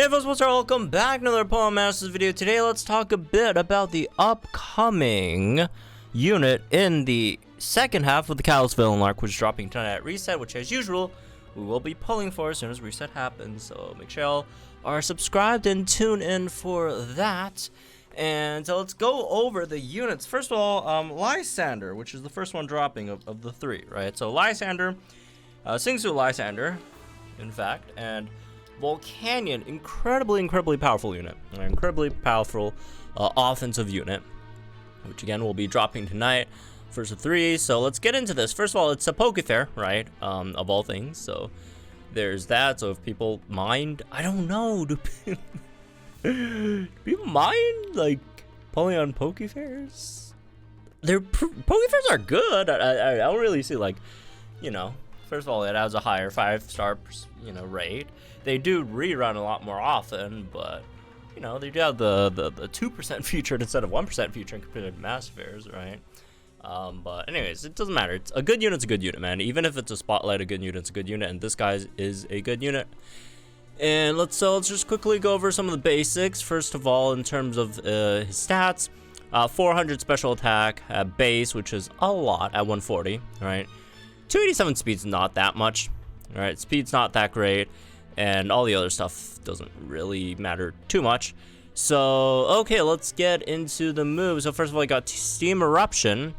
Hey folks, what's up? Welcome back to another Pokemon Masters video. Today let's talk a bit about the upcoming unit in the second half of the Calc arc, which is dropping tonight at reset, which as usual, we will be pulling for as soon as reset happens. So make sure y'all are subscribed and tune in for that. And so let's go over the units. First of all, Lysandre, which is the first one dropping of the three, right? So Lysandre, Singsu Lysandre, in fact, and Volcanion, incredibly powerful unit, an incredibly powerful offensive unit, which again will be dropping tonight, first of three. So let's get into this. First of all, it's a Pokefair, right? Of all things, so there's that. So if people mind, I don't know, do people mind like pulling on Pokefairs? Pokefairs are good. I don't really see, like, you know. First of all, it has a higher 5-star, rate. They do rerun a lot more often, but, you know, they do have the 2% featured instead of 1% featured compared to Mass Fairs, right? But anyways, it doesn't matter. It's a good unit's a good unit, man. Even if it's a spotlight, a good unit's a good unit, and this guy is a good unit. And let's just quickly go over some of the basics. First of all, in terms of his stats, 400 special attack at base, which is a lot at 140, right? 287 speed's not that much, right? Speed's not that great, and all the other stuff doesn't really matter too much. So, okay, let's get into the moves. So first of all, I got Steam Eruption,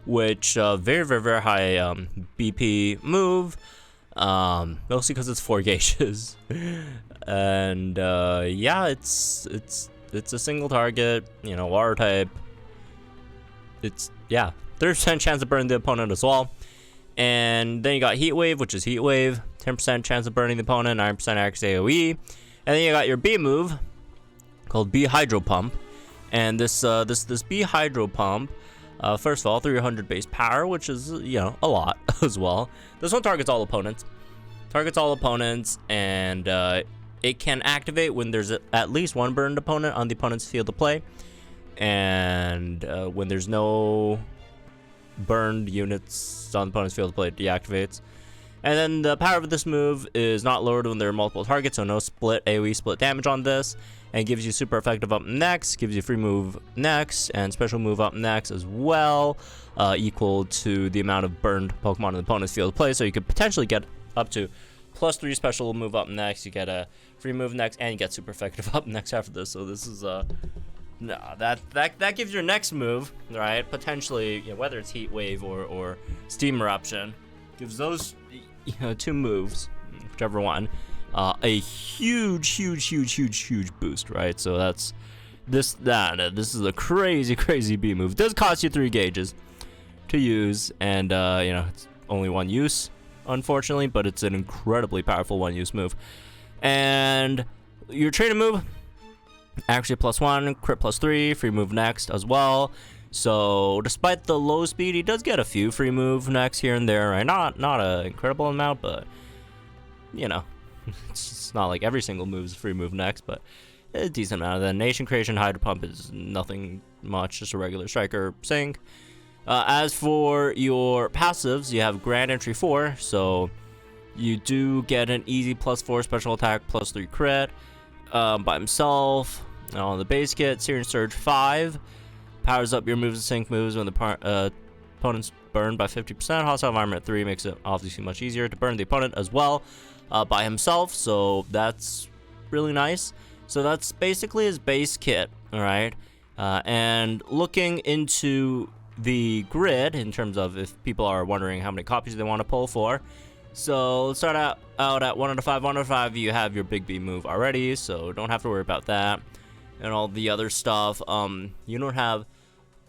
which very high BP move, mostly because it's 4 gauges, and yeah, it's a single target, you know, water type. It's 30% chance of burning the opponent as well. And then you got Heat Wave, which is Heat Wave, 10% chance of burning the opponent, 9% accuracy AoE. And then you got your B move called B Hydro Pump. And this B Hydro Pump, first of all, 300 base power, which is, you know, a lot as well. This one targets all opponents. And it can activate when there's at least one burned opponent on the opponent's field of play. And when there's no burned units on the opponent's field of play, it deactivates. And then the power of this move is not lowered when there are multiple targets, so no split AoE split damage on this, and gives you super effective up next, gives you free move next, and special move up next as well, equal to the amount of burned Pokemon on the opponent's field of play. So you could potentially get up to +3 special move up next, you get a free move next, and you get super effective up next after this. So this is no, that gives your next move, right? Potentially, you know, whether it's Heat Wave or Steam Eruption, gives those, you know, 2 moves, whichever one, a huge boost, right? So that's this is a crazy B move. It does cost you 3 gauges to use, and you know, it's only 1 use, unfortunately, but it's an incredibly powerful 1-use move. And your training move, actually +1, crit +3, free move next as well. So despite the low speed, he does get a few free move next here and there, right? Not an incredible amount, but you know, it's not like every single move is free move next, but a decent amount. Then Nation Creation Hydro Pump is nothing much, just a regular striker sync. As for your passives, you have Grand Entry 4, so you do get an easy +4 special attack, +3 crit by himself. On the base kit, Searing Surge 5 powers up your moves and sync moves when the opponent's burned by 50%. Hostile Environment 3 makes it obviously much easier to burn the opponent as well by himself, so that's really nice. So that's basically his base kit, all right? And looking into the grid in terms of if people are wondering how many copies they want to pull for, so let's start out at 1 out of 5. 1 out of 5, you have your big B move already, so don't have to worry about that. And all the other stuff, you don't have,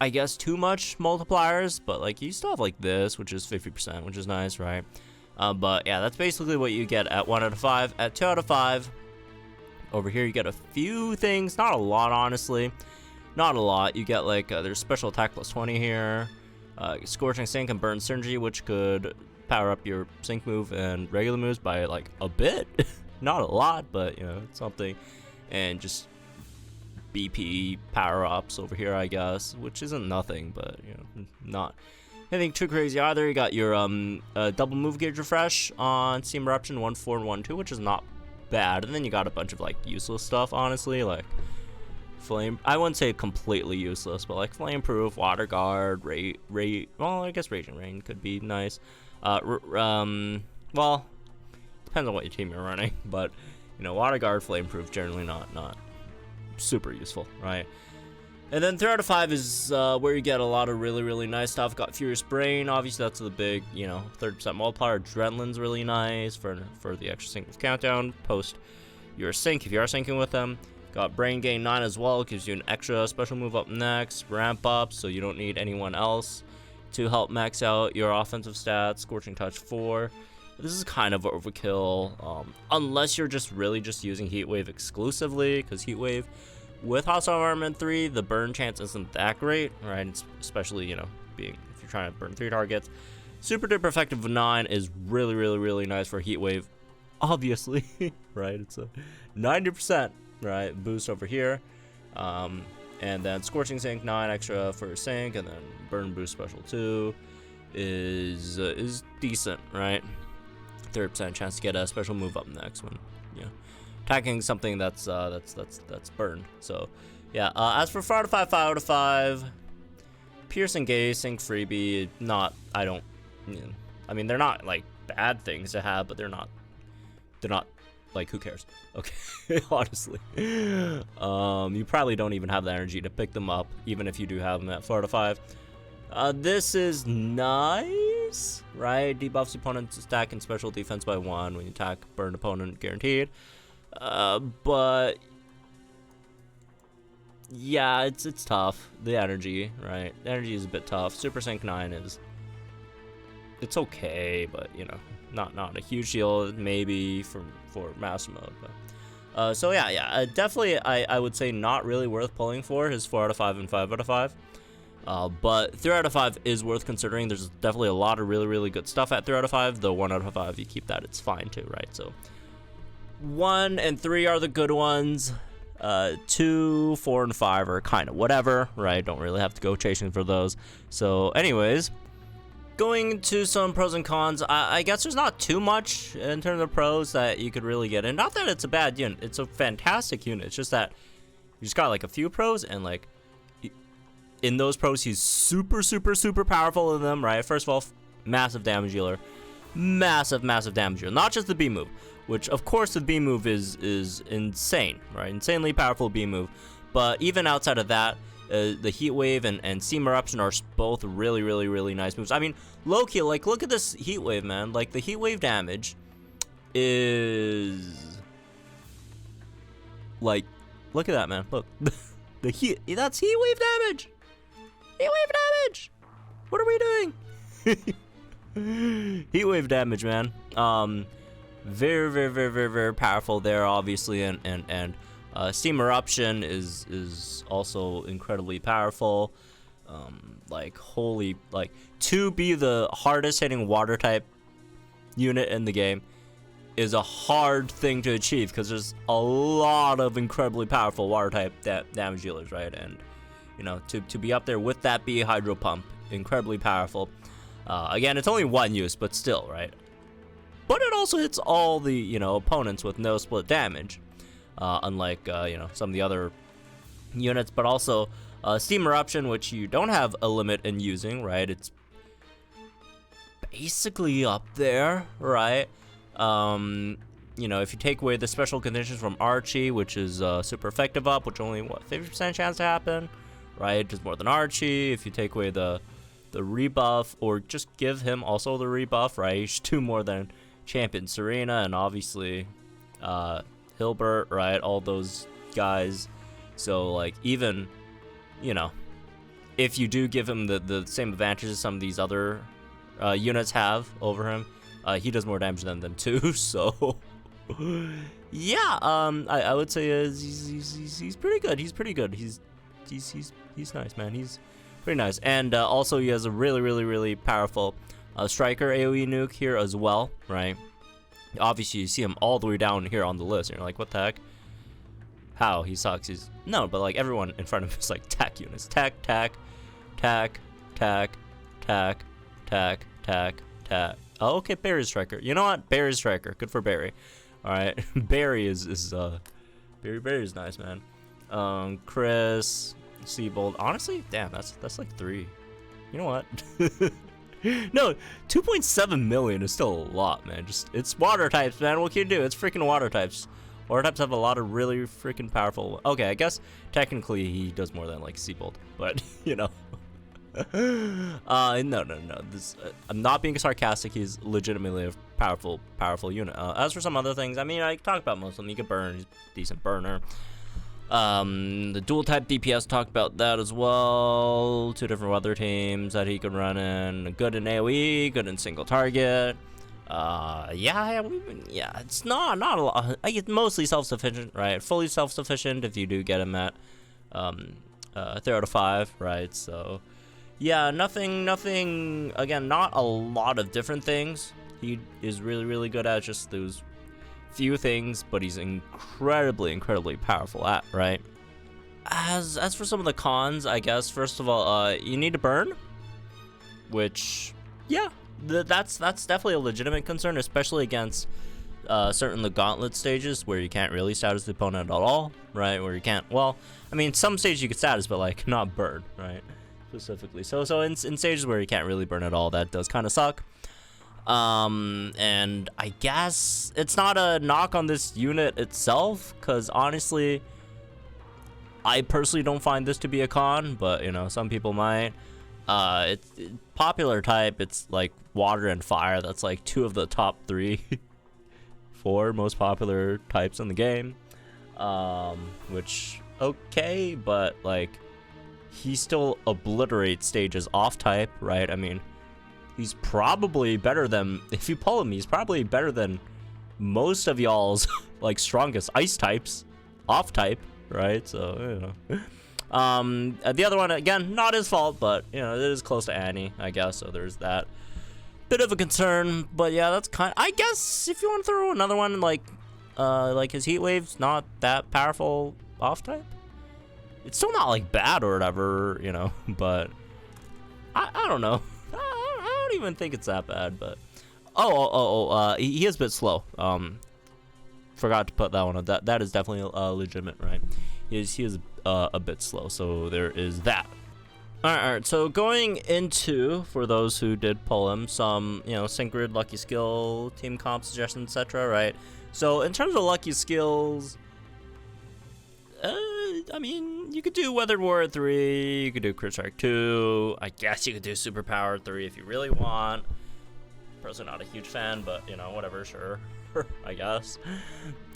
I guess, too much multipliers, but like you still have like this, which is 50%, which is nice, right? But yeah, that's basically what you get at 1 out of 5. At 2 out of 5, over here you get a few things, not a lot, honestly, not a lot. You get like there's special attack +20 here, Scorching Sync and Burn Synergy, which could power up your sync move and regular moves by like a bit. Not a lot, but you know, it's something. And just BP power-ups over here, I guess, which isn't nothing, but you know, not anything too crazy either. You got your double move gauge refresh on Steam Eruption 1, 4, and 1, 2, which is not bad. And then you got a bunch of like useless stuff, honestly, like flame. I wouldn't say completely useless, but like flame proof, water guard, well, I guess raging rain could be nice. Well, depends on what your team you're running, but you know, water guard, flame proof, generally not super useful, right? And then 3 out of 5 is where you get a lot of really nice stuff. Got Furious Brain, obviously that's the big, you know, 30% multiplier. Adrenaline's really nice for the extra sync with countdown. Post your sync if you are syncing with them. Got Brain Gain 9 as well, gives you an extra special move up next. Ramp up, so you don't need anyone else to help max out your offensive stats. Scorching Touch 4. This is kind of overkill, unless you're just really just using Heat Wave exclusively, because Heat Wave with Hostile Environment 3, the burn chance isn't that great, right? It's especially, you know, if you're trying to burn 3 targets. Super duper effective 9 is really nice for Heat Wave, obviously, right? It's a 90%, right, boost over here. And then Scorching Sync 9 extra for Sync, and then Burn Boost Special 2 is decent, right? 30% chance to get a special move up next when, you know, attacking something that's burned. So yeah, as for 4 out of 5, 5 out of 5, Piercing Gaze, Sync Freebie, I mean, they're not like bad things to have, but they're not like, who cares? Okay, honestly. You probably don't even have the energy to pick them up, even if you do have them at 4 out of 5. This is nice, right? Debuffs opponent's attack and special defense by 1 when you attack burned opponent, guaranteed. But yeah, it's tough. The energy, right? The energy is a bit tough. Super Sync 9 it's okay, but you know, not a huge deal. Maybe for master mode, but so yeah, definitely I would say not really worth pulling for his 4 out of 5 and 5 out of 5. But 3 out of 5 is worth considering. There's definitely a lot of really good stuff at 3 out of 5. Though 1 out of 5, you keep that, it's fine too, right? So 1 and 3 are the good ones. 2, 4, and 5 are kind of whatever, right? Don't really have to go chasing for those. So anyways, going to some pros and cons, I guess there's not too much in terms of pros that you could really get in. Not that it's a bad unit, it's a fantastic unit. It's just that you just got like a few pros, and like in those pros, he's super powerful in them, right? First of all, massive damage dealer. Massive damage dealer. Not just the B move, which of course the B move is insane, right? Insanely powerful B move. But even outside of that, the Heat Wave and Steam Eruption are both really nice moves. I mean, low-key, like, look at this Heat Wave, man. Like, the Heat Wave damage is like, look at that, man. Look. That's Heat Wave damage. Heat Wave damage. What are we doing? Heat Wave damage, man. Very powerful there, obviously, and Steam Eruption is also incredibly powerful. Like, holy, like, to be the hardest hitting water type unit in the game is a hard thing to achieve, because there's a lot of incredibly powerful water type damage dealers, right? And you know, to be up there with that B Hydro Pump, incredibly powerful. Again, it's only 1 use, but still, right? But it also hits all the, you know, opponents with no split damage, unlike you know, some of the other units. But also Steam Eruption, which you don't have a limit in using, right? It's basically up there, right? You know, if you take away the special conditions from Archie, which is super effective up, which only, what, 50% chance to happen, right? Just more than Archie. If you take away the rebuff, or just give him also the rebuff, right? He's 2 more than Champion Serena, and obviously Hilbert, right? All those guys. So, like, even, you know, if you do give him the same advantages some of these other units have over him, he does more damage than them too. So yeah, I would say he's pretty good. He's pretty good. He's nice, man. He's pretty nice. And also he has a really powerful striker AoE nuke here as well, right? Obviously you see him all the way down here on the list and you're like, what the heck? How? He sucks. No, but like everyone in front of him is like tack units. Tack. Oh, okay, Barry Striker. You know what? Barry Striker. Good for Barry. All right, Barry is Barry is nice, man. Chris, Seabold. Honestly, damn, that's like 3. You know what? No, 2.7 million is still a lot, man. It's water types, man. What can you do? It's freaking water types. Water types have a lot of really freaking powerful. Okay, I guess technically he does more than like Seabold, but you know. No. This I'm not being sarcastic. He's legitimately a powerful unit. As for some other things, I mean, I talked about most of them. He could burn. He's a decent burner. The dual type DPS, talked about that as well. 2 different weather teams that he could run in. Good in AoE, good in single target. Yeah, it's not a lot. I get mostly self-sufficient, right? Fully self-sufficient if you do get him at 3 out of 5, right? So yeah, nothing. Again, not a lot of different things. He is really good at just those few things, but he's incredibly powerful at, right? As for some of the cons, I guess first of all, you need to burn, which yeah, that's definitely a legitimate concern, especially against certain the gauntlet stages where you can't really status the opponent at all, right? Where you can't, well, I mean, some stages you could status, but like not burn, right? Specifically, so in stages where you can't really burn at all, that does kind of suck. And I guess it's not a knock on this unit itself, because honestly, I personally don't find this to be a con, but you know, some people might. It's popular type, it's like water and fire. That's like 2 of the top 3 4 most popular types in the game. Which okay, but like he still obliterates stages off type, right? I mean, he's probably better than, if you pull him, he's probably better than most of y'all's like strongest ice types off type, right? So you know, the other one, again, not his fault, but you know, it is close to Annie, I guess, so there's that bit of a concern. But yeah, that's kind, I guess if you want to throw another one, like his heat wave's not that powerful off type. It's still not like bad or whatever, you know, but I don't know. I don't even think it's that bad, but he is a bit slow. Forgot to put that one on. That is definitely legitimate, right? He is a bit slow, so there is that. All right. So going into, for those who did pull him, some, you know, sync grid, lucky skill, team comp suggestions, etc. Right? So in terms of lucky skills, I mean, you could do Weathered War at 3, you could do Crit Strike 2, I guess you could do Superpower at 3 if you really want. Personally not a huge fan, but you know, whatever, sure. I guess.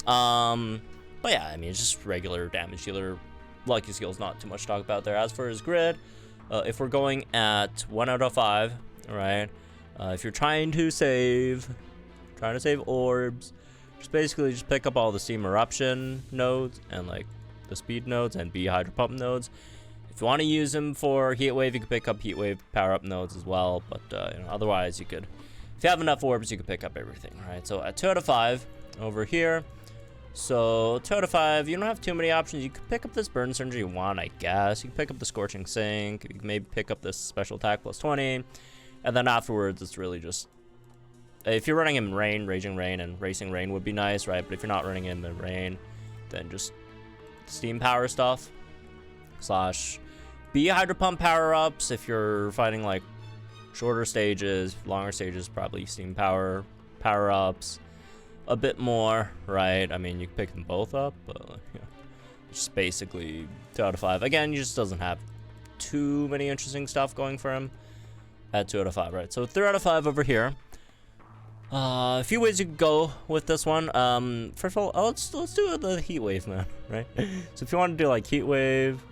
But yeah, I mean, it's just regular damage dealer. Lucky skills, not too much to talk about there. As for his grid, if we're going at 1 out of 5, right? If you're trying to save orbs, just pick up all the Steam Eruption nodes and like the speed nodes and B Hydro Pump nodes. If you want to use them for Heat Wave, you can pick up Heat Wave power-up nodes as well. But you know, otherwise, you could, if you have enough orbs, you can pick up everything, right? So at 2 out of 5 over here. So 2 out of 5, you don't have too many options. You could pick up this Burn Surge you want, I guess. You can pick up the Scorching Sink. You can maybe pick up this Special Attack plus 20. And then afterwards, it's really just, if you're running him in Rain, Raging Rain and Racing Rain would be nice, right? But if you're not running him in Rain, then just Steam Power stuff. / B Hydro Pump power-ups if you're fighting like shorter stages, longer stages, probably Steam Power power-ups. A bit more, right? I mean, you can pick them both up, but you know, just basically 2 out of 5. Again, he just doesn't have too many interesting stuff going for him at 2 out of 5, right? So 3 out of 5 over here. A few ways you could go with this one. First of all, let's do the Heat Wave, man, right? So if you want to do like Heat Wave,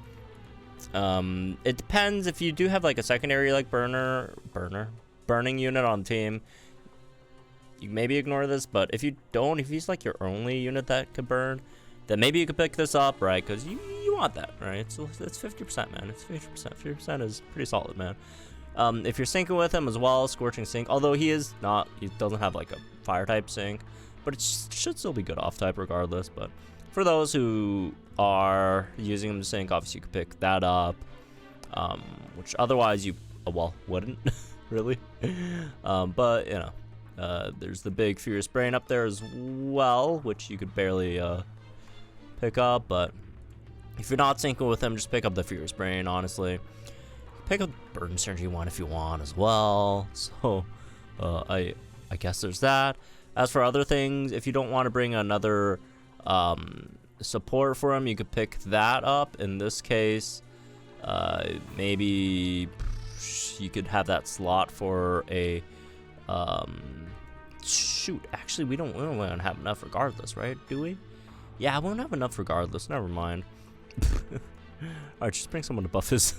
it depends. If you do have like a secondary like burning unit on team, you maybe ignore this. But if you don't, if he's like your only unit that could burn, then maybe you could pick this up, right? Because you want that, right? So it's 50%, man. It's 50%. 50% is pretty solid, man. If you're syncing with him as well, Scorching Sink, although he doesn't have like a fire type sync, but it should still be good off type regardless. But for those who are using him to sync, obviously you could pick that up, which otherwise you, wouldn't really. But you know, There's the big Furious Brain up there as well, which you could barely pick up, but if you're not syncing with him, just pick up the Furious Brain, honestly. Pick up Burden Synergy 1 if you want as well. So, I guess there's that. As for other things, if you don't want to bring another support for him, you could pick that up. In this case, maybe you could have that slot for a shoot. Actually, we don't want to have enough regardless, right? Do we? Yeah, we won't have enough regardless. Never mind. Alright, just bring someone to buff his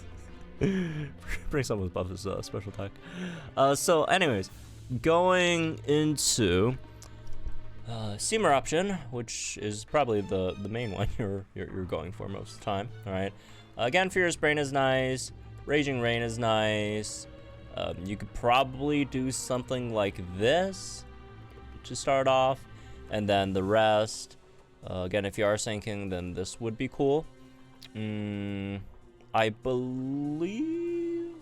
bring someone to buff his special attack. So anyways, going into Seam Eruption, which is probably the main one you're going for most of the time. Alright. Again, Furious Brain is nice. Raging Rain is nice. You could probably do something like this to start off, and then the rest, again, if you are sinking, then this would be cool. I believe,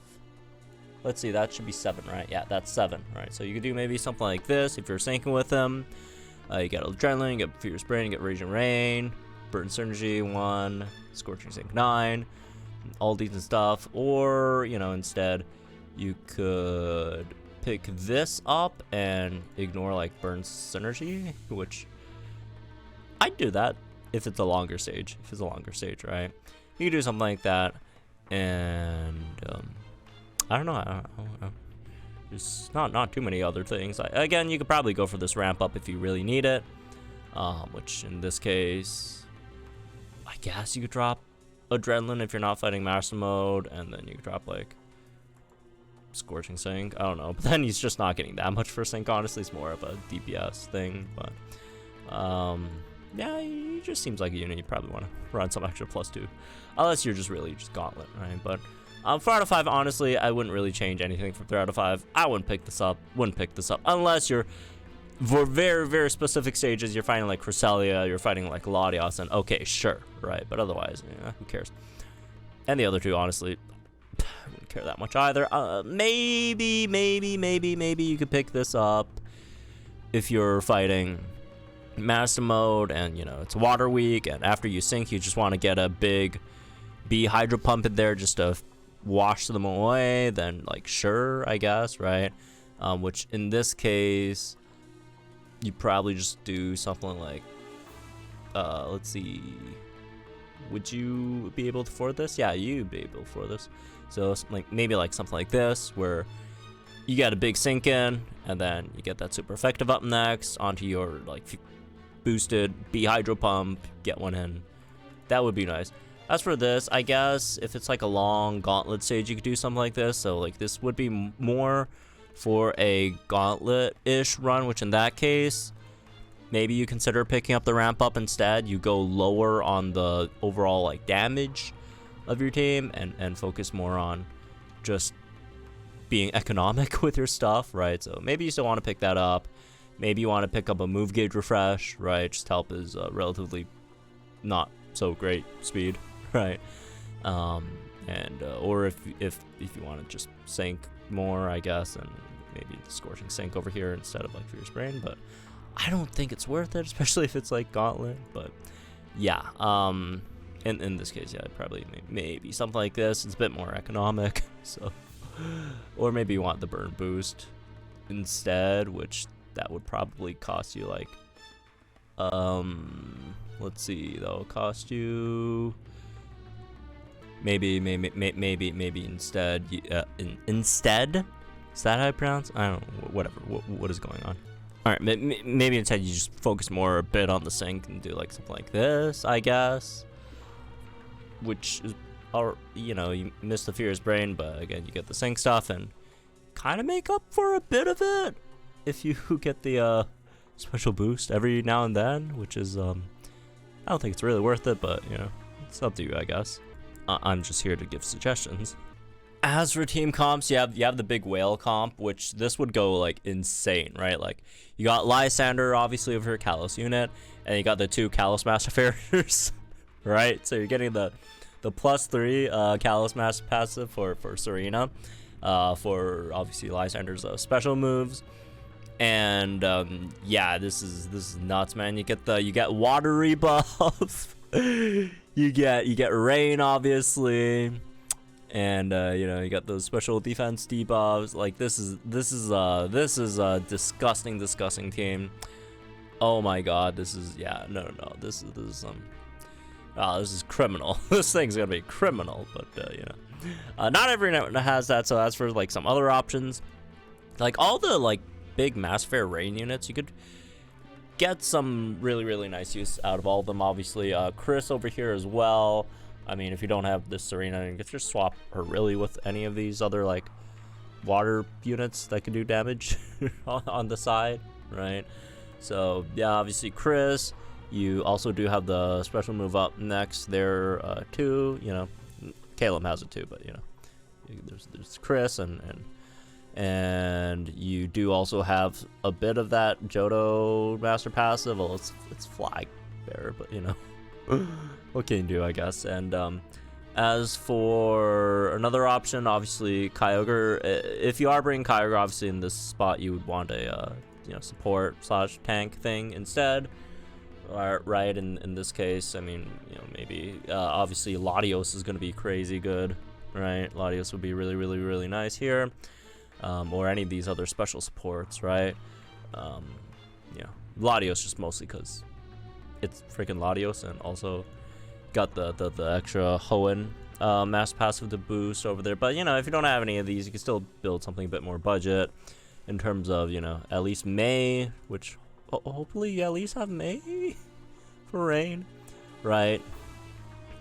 let's see, that should be 7, right? Yeah, that's 7, right? So you could do maybe something like this if you're sinking with him. You get Adrenaline, you get Furious Brain, you get Raging Rain, Burden Synergy 1, Scorching Sync 9, all decent stuff. Or, you know, instead, you could pick this up and ignore, like, Burn Synergy, which I'd do that if it's a longer stage. If it's a longer stage, right? You could do something like that, and I don't know. There's not too many other things. Again, you could probably go for this ramp up if you really need it, which in this case, I guess you could drop Adrenaline if you're not fighting Master Mode, and then you could drop like Scorching Sync. I don't know, but then he's just not getting that much for Sync. Honestly, it's more of a DPS thing, but yeah, he just seems like a unit you probably want to run some extra +2, unless you're just really just Gauntlet, right? But for out of 5, honestly, I wouldn't really change anything from 3 out of 5. I wouldn't pick this up. Unless you're for very, very specific stages. You're fighting like Cresselia, you're fighting like Latios, and okay, sure, right? But otherwise, yeah, who cares? And the other two, honestly, I wouldn't care that much either. Maybe you could pick this up if you're fighting Master Mode, and you know it's Water Week, and after you sink, you just want to get a big B Hydro Pump in there just to wash them away. Then, like, sure, I guess, right? Which in this case, you probably just do something like, let's see, would you be able to afford this? Yeah, you'd be able to afford this. So like maybe like something like this, where you get a big sink in, and then you get that super effective up next onto your like boosted B Hydro Pump, get one in. That would be nice. As for this, I guess if it's like a long Gauntlet stage, you could do something like this. So like this would be more for a Gauntlet-ish run, which in that case, maybe you consider picking up the ramp up instead. You go lower on the overall like damage of your team and focus more on just being economic with your stuff, right? So maybe you still want to pick that up. Maybe you want to pick up a move gauge refresh, right? Just help his relatively not so great speed, right? Or if you want to just sink more, I guess, and maybe the Scorching Sync over here instead of like Fierce Brain, but I don't think it's worth it, especially if it's like Gauntlet. But yeah, in this case, yeah, probably maybe something like this. It's a bit more economic, so. Or maybe you want the burn boost instead, which that would probably cost you like, let's see, that'll cost you maybe instead, instead, is that how I pronounce? I don't know, whatever, what is going on? All right, maybe instead you just focus more a bit on the sync and do like something like this, I guess, which is, or you know, you miss the Fierce Brain, but again, you get the sync stuff and kind of make up for a bit of it if you get the special boost every now and then, which is I don't think it's really worth it, but you know, it's up to you, I guess. I'm just here to give suggestions. As for team comps, you have the big whale comp, which this would go like insane, right? Like you got Lysandre obviously over your Kalos unit, and you got the 2 Kalos Master Farriers, right? So you're getting the +3 Kalos Master passive for Serena, for obviously Lysandre's special moves, And yeah, this is nuts, man. You get water rebuff, you get rain, obviously, and you know, you got those special defense debuffs. Like this is a disgusting team. Oh my god, this is, yeah, no, this is this is criminal. This thing's gonna be criminal, but you know, not every net has that. So as for like some other options, like all the like big Mass Fair rain units, you could get some really nice use out of all of them. Obviously, Chris over here as well. I mean, if you don't have this Serena, you could just swap her really with any of these other like water units that can do damage on the side, right? So yeah, obviously Chris. You also do have the special move up next there too. You know, Caleb has it too, but you know, there's Chris and you do also have a bit of that Johto Master Passive. Well, it's Flag Bearer, but you know, what can you do, I guess. And as for another option, obviously Kyogre. If you are bringing Kyogre, obviously in this spot, you would want a you know, support / tank thing instead. Right, in this case, I mean, you know, maybe obviously Latios is going to be crazy good, right? Latios would be really nice here, or any of these other special supports, right? Yeah, Latios just mostly because it's freaking Latios, and also got the extra Hoenn mass passive to boost over there. But you know, if you don't have any of these, you can still build something a bit more budget in terms of, you know, at least May, which hopefully you at least have May for rain, right?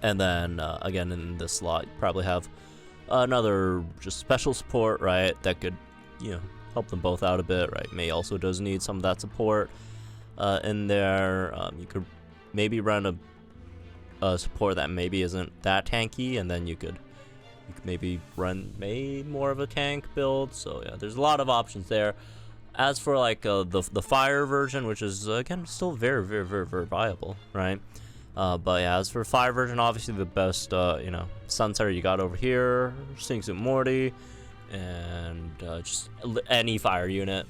And then again, in this slot, you probably have another just special support, right, that could, you know, help them both out a bit, right? May also does need some of that support in there. You could maybe run a support that maybe isn't that tanky, and then you could maybe run May more of a tank build. So yeah, there's a lot of options there. As for like the fire version, which is again still very viable, right? But yeah, as for fire version, obviously the best you know, Sunsetter you got over here, Singsu Morty, and just any fire unit.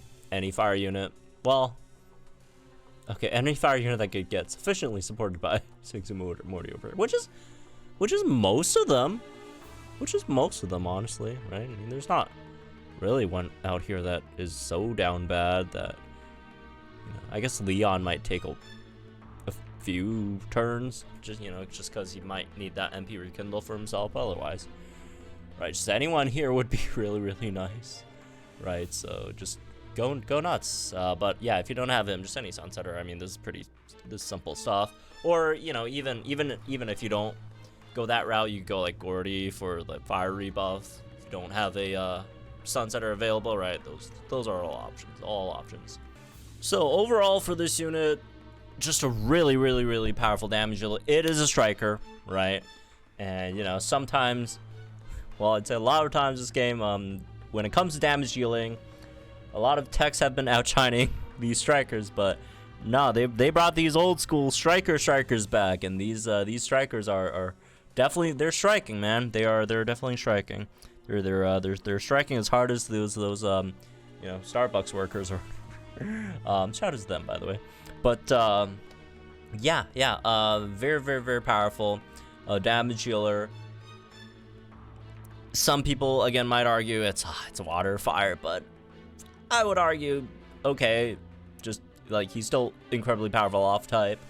Well, okay, any fire unit that could get sufficiently supported by Singsu Morty over here, which is most of them. Honestly, right? I mean, there's not really one out here that is so down bad that, you know, I guess Leon might take a few turns, just, you know, just because he might need that MP rekindle for himself. Otherwise, right, just anyone here would be really nice, right? So just go nuts. But yeah, if you don't have him, just any Sunsetter. I mean, this is simple stuff. Or, you know, even if you don't go that route, you go like Gordy for the fire rebuff. If you don't have a Sunsetter available, right, those are all options. So overall for this unit, just a really powerful damage dealer. It is a striker, right? And you know, sometimes, well, I'd say a lot of times this game, when it comes to damage dealing, a lot of techs have been outshining these strikers, but no, they brought these old school strikers back, and these strikers are definitely, they're striking, man. They're definitely striking. They're striking as hard as those you know, Starbucks workers are. Shout out to them, by the way. But yeah, very powerful damage healer. Some people again might argue it's water, fire, but I would argue, okay, just like he's still incredibly powerful off type,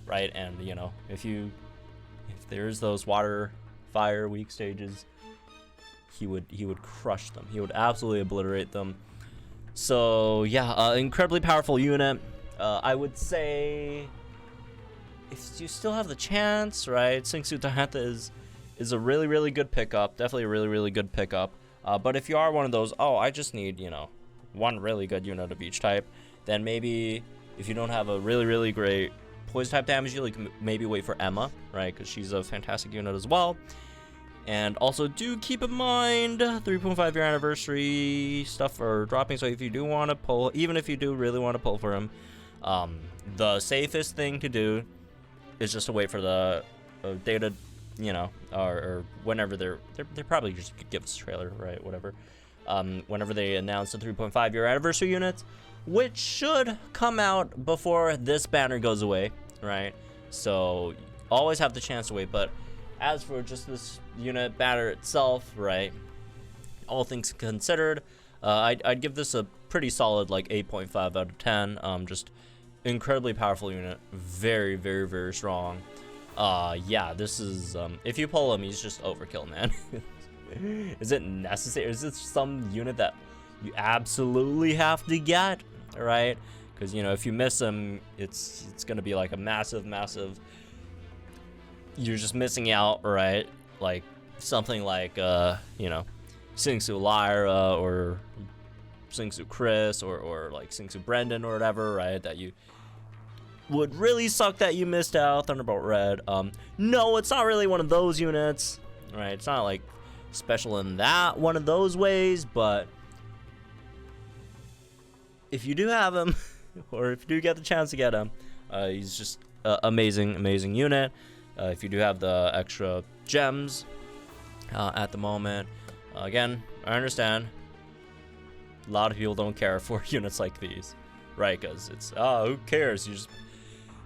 right? And you know, if there's those water, fire weak stages, he would crush them. He would absolutely obliterate them. So yeah, incredibly powerful unit. I would say if you still have the chance, right, Singsu Tahanta is a really good pickup. Definitely a really good pickup. But if you are one of those, I just need, you know, one really good unit of each type, then maybe if you don't have a really great poison type damage, you can maybe wait for Emma, right? Because she's a fantastic unit as well. And also do keep in mind 3.5 year anniversary stuff are dropping. So if you do want to pull, even if you do really want to pull for him, the safest thing to do is just to wait for the data, you know, or whenever they're probably just give us a trailer, right? Whatever. Whenever they announce the 3.5 year anniversary units, which should come out before this banner goes away, right? So always have the chance to wait. But as for just this unit banner itself, right, all things considered, I'd give this a pretty solid like 8.5 out of 10. Just incredibly powerful unit, very, very, very strong. Yeah, this is if you pull him, he's just overkill, man. Is it necessary? Is this some unit that you absolutely have to get, right? Because, you know, if you miss him, it's gonna be like a massive, you're just missing out, right? Like something like you know, Singsu Lyra or Singsu Chris or like Singsu Brendan or whatever, right? That you would really suck that you missed out. Thunderbolt Red. No, it's not really one of those units, right? It's not like special in that one of those ways, but if you do have him, or if you do get the chance to get him, he's just amazing unit. If you do have the extra gems at the moment, again, I understand a lot of people don't care for units like these, right? Because it's who cares?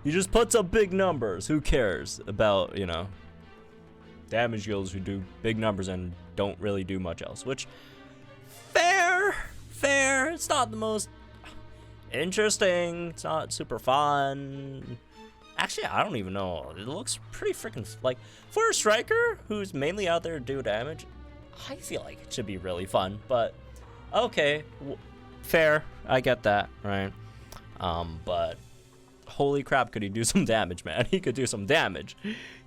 You just put some big numbers. Who cares about, you know, damage dealers who do big numbers and don't really do much else? Which fair. It's not the most interesting. It's not super fun. Actually, I don't even know. It looks pretty freaking like for a striker who's mainly out there to do damage. I feel like it should be really fun, but okay, fair. I get that, right? But holy crap, could he do some damage, man? He could do some damage.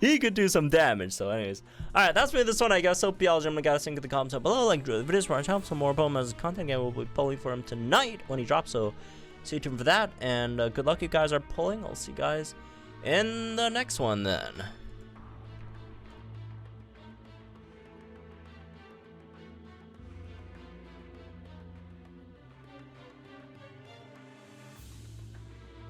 So anyways, all right, that's me this one, I guess. Hope y'all enjoyed. Guys, think in the comments below. Like the videos for our some more Pokemon content. Again, we'll be pulling for him tonight when he drops, so stay tuned for that. And good luck, you guys are pulling. I'll see you guys in the next one then.